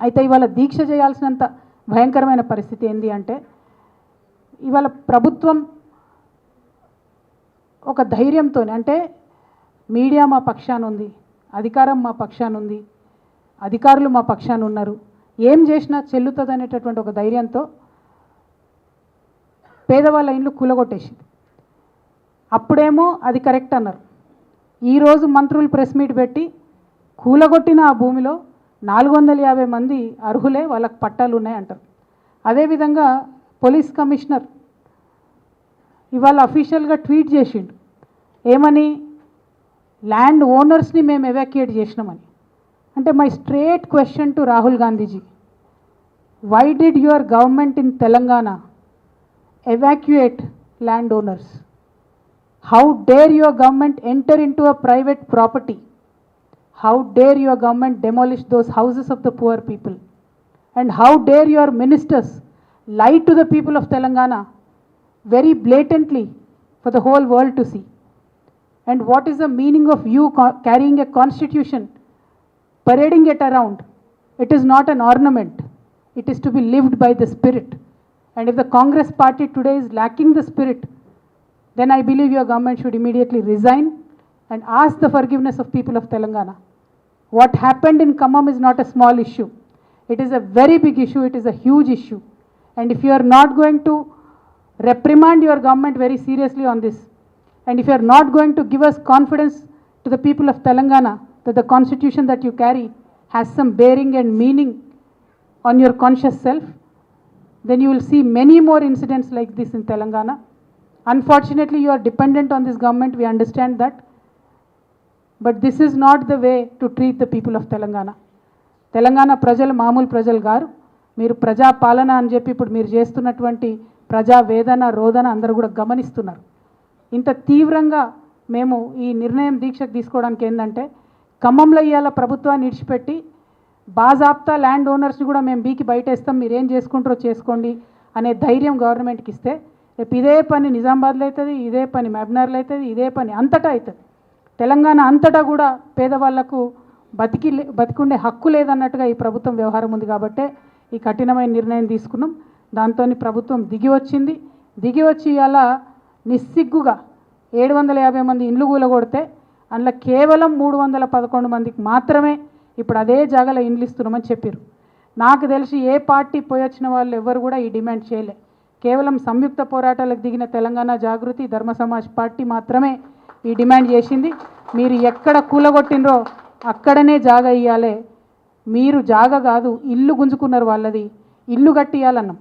అయితే ఇవాళ దీక్ష చేయాల్సినంత భయంకరమైన పరిస్థితి ఏంటి అంటే, ఇవాళ ప్రభుత్వం ఒక ధైర్యంతో, అంటే మీడియా మా పక్షాన ఉంది, అధికారం మా పక్షాన ఉంది, అధికారులు మా పక్షాన ఉన్నారు, ఏం చేసినా చెల్లుతుంది అనేటటువంటి ఒక ధైర్యంతో పేదవాళ్ళ ఇండ్లు కూలగొట్టేసింది. అప్పుడేమో అది కరెక్ట్ అన్నారు. ఈరోజు మంత్రులు ప్రెస్ మీట్ పెట్టి కూలగొట్టిన ఆ భూమిలో 450 మంది అర్హులే, వాళ్ళకి పట్టాలు ఉన్నాయి అంటారు. అదేవిధంగా పోలీస్ కమిషనర్ ఇవాళ అఫీషియల్గా ట్వీట్ చేసిండు, ఏమని, ల్యాండ్ ఓనర్స్ని మేము ఎవాక్యుయేట్ చేసినామని. అంటే my straight question to Rahul Gandhiji, why did your government in Telangana evacuate landowners? How dare your government enter into a private property? How dare your government demolish those houses of the poor people? And how dare your ministers lie to the people of Telangana very blatantly for the whole world to see? And what is the meaning of you carrying a constitution, parading it around? It is not an ornament. It is to be lived by the spirit. And if the Congress party today is lacking the spirit, then I believe your government should immediately resign and ask the forgiveness of people of Telangana. What happened in Khammam is not a small issue. It is a very big issue. It is a huge issue. And if you are not going to reprimand your government very seriously on this, and if you are not going to give us confidence to the people of Telangana that the constitution that you carry has some bearing and meaning on your conscious self, then you will see many more incidents like this in Telangana. Unfortunately, you are dependent on this government, we understand that. But this is not the way to treat the people of Telangana. Telangana ప్రజలు మామూలు ప్రజలు గారు. మీరు ప్రజా పాలన అని చెప్పి ఇప్పుడు మీరు చేస్తున్నటువంటి ప్రజా వేదన రోదన అందరూ కూడా గమనిస్తున్నారు. ఇంత తీవ్రంగా మేము ఈ నిర్ణయం దీక్షకు తీసుకోవడానికి ఏంటంటే, ఖమ్మంలో ఇవాళ ప్రభుత్వాన్ని విడిచిపెట్టి బాజాప్తా ల్యాండ్ ఓనర్స్ని కూడా మేము బీకి బయటేస్తాం, మీరు ఏం చేసుకుంటారో చేసుకోండి అనే ధైర్యం గవర్నమెంట్కి ఇస్తే, రేపు ఇదే పని నిజామాబాద్లో అవుతుంది, ఇదే పని మహబూబ్నగర్లో అవుతుంది, ఇదే పని అంతటా అవుతుంది. తెలంగాణ అంతటా కూడా పేదవాళ్లకు బతికుండే హక్కు లేదన్నట్టుగా ఈ ప్రభుత్వం వ్యవహారం ఉంది. కాబట్టే ఈ కఠినమైన నిర్ణయం తీసుకున్నాం. దాంతో ప్రభుత్వం దిగి వచ్చింది. దిగి వచ్చి ఇలా నిస్సిగ్గుగా 750 మంది ఇండ్లు కూలగొడితే అందులో కేవలం 311 మందికి మాత్రమే ఇప్పుడు అదే జాగాలో ఇండ్లు ఇస్తున్నామని చెప్పారు. నాకు తెలిసి ఏ పార్టీ పోయి వచ్చిన వాళ్ళు ఎవరు కూడా ఈ డిమాండ్ చేయలే. కేవలం సంయుక్త పోరాటాలకు దిగిన తెలంగాణ జాగృతి ధర్మ సమాజ్ పార్టీ మాత్రమే ఈ డిమాండ్ చేసింది. మీరు ఎక్కడ కూలగొట్టినరో అక్కడనే జాగా ఇవ్వాలి. మీరు జాగా కాదు, ఇల్లు గుంజుకున్నారు, వాళ్ళది ఇల్లు కట్టియాలన్నాం.